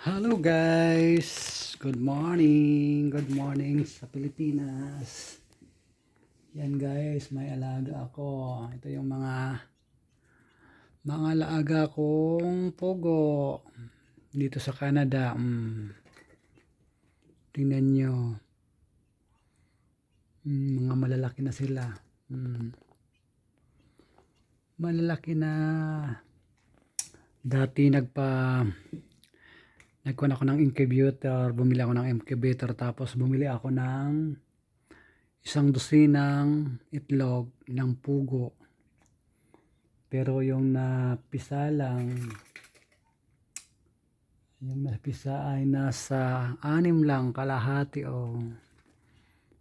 Hello guys! Good morning! Good morning sa Pilipinas. Yan guys, may alaga ako. Ito yung mga alaga kong pogo dito sa Canada. Tingnan nyo. Mga malalaki na sila. Malalaki na. Dati nagkuhan ako ng incubator, bumili ako ng incubator, tapos bumili ako ng isang dosinang itlog ng pugo. Pero yung napisa ay nasa 6 lang kalahati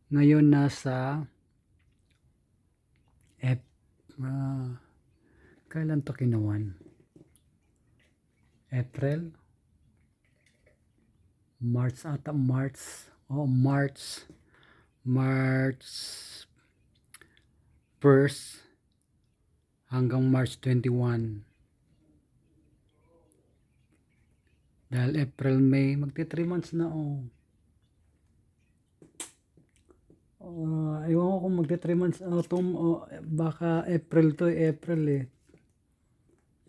ngayon nasa kailan to kinuwan? April? March ata, March 1st hanggang March 21. Dahil April, May, magti 3 months na ewan ko kung magti 3 months baka April to, April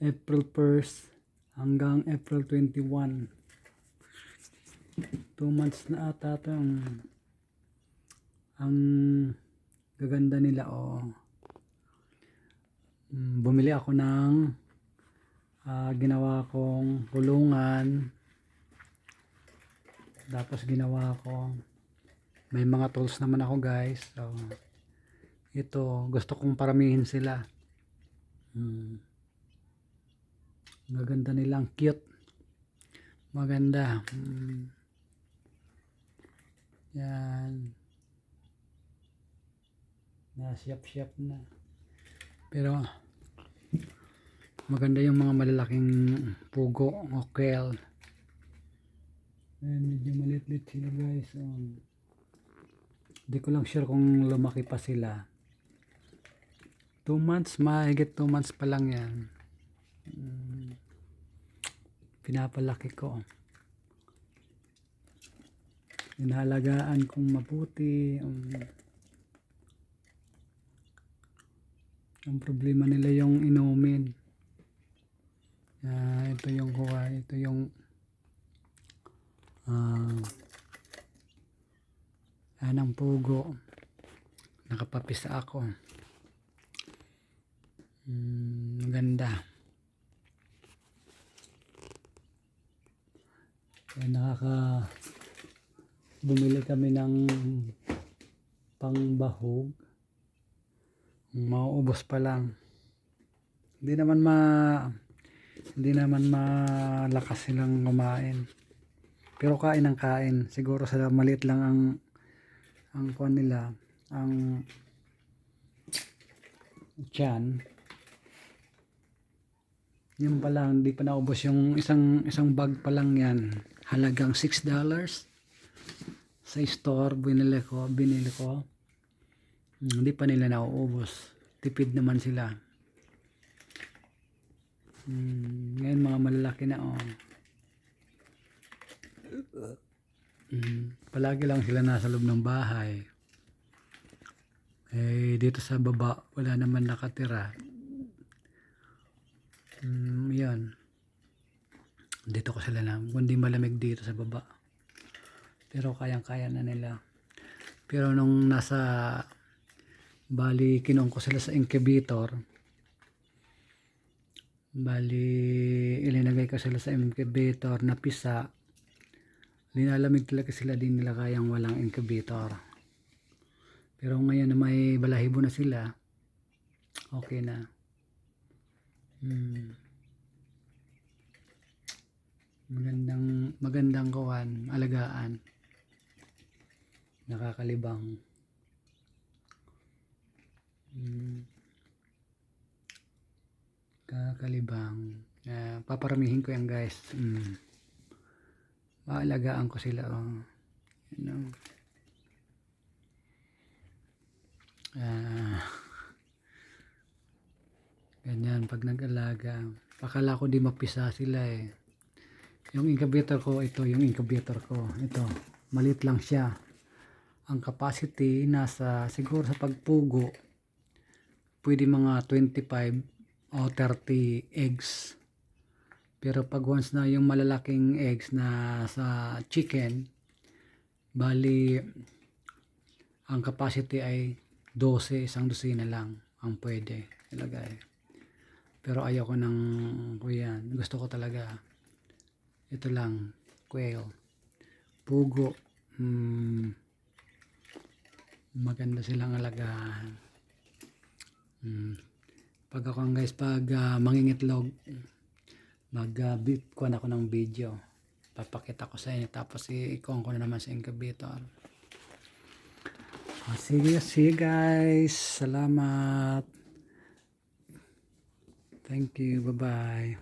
April 1st hanggang April 21. 2 months na ata ito. Ang gaganda nila bumili ako ng ginawa kong kulungan, tapos ginawa ko, may mga tools naman ako guys. So ito, gusto kong paramihin sila. Maganda nilang, cute, maganda. Yan, nasyap-syap na, pero maganda yung mga malalaking pugo o quail. Medyo maliit-liit sila guys. Hindi ko lang sure kung lumaki pa sila. 2 months, mahigit 2 months pa lang yan. Pinapalaki ko, inalagaan kong mabuti. Ang problema nila yung inumin. Ito yung anang pugo, nakapapisa ako. Maganda. Bumili kami ng pangbahog, mauubos pa lang. Hindi naman malakas silang kumain, pero kain ng kain. Siguro sa maliit lang ang kuwan nila, ang tiyan. Yun pa lang, hindi pa naubos yung isang bag pa lang yan. Halagang $6 sa store. Binili ko. Hindi pa nila nauubos. Tipid naman sila. Ngayon mga malalaki na palagi lang sila nasa loob ng bahay. Dito sa baba wala naman nakatira. Yan, dito ko sila lang, kundi malamig dito sa baba, pero kayang-kaya na nila. Pero nung kinuha ko sila sa incubator, ilinagay ko sila sa incubator na pisa, linalamig talaga sila, din nila kayang walang incubator. Pero ngayon na may balahibo na sila, okay na. Magandang kawan, alagaan, nakakalibang. Paparamihin ko yan guys. Maalagaan ko sila ganyan pag nag-alaga. Akala ko di mapisa sila Yung incubator ko, ito yung incubator ko. Ito, maliit lang siya. Ang capacity nasa siguro sa pagpugo, pwede mga 25 o 30 eggs. Pero pag once na yung malalaking eggs na sa chicken, bali ang capacity ay 12, isang dosina lang ang pwede ilagay. Pero ayoko ng kuyan. Gusto ko talaga ito lang, quail, pugo. Maganda silang alagaan. Pag ako guys, pag mangingitlog, kuhan ako ng video, papakita ko sa inyo, tapos i-on ko na naman sa incubator. See you guys, salamat, thank you, bye bye.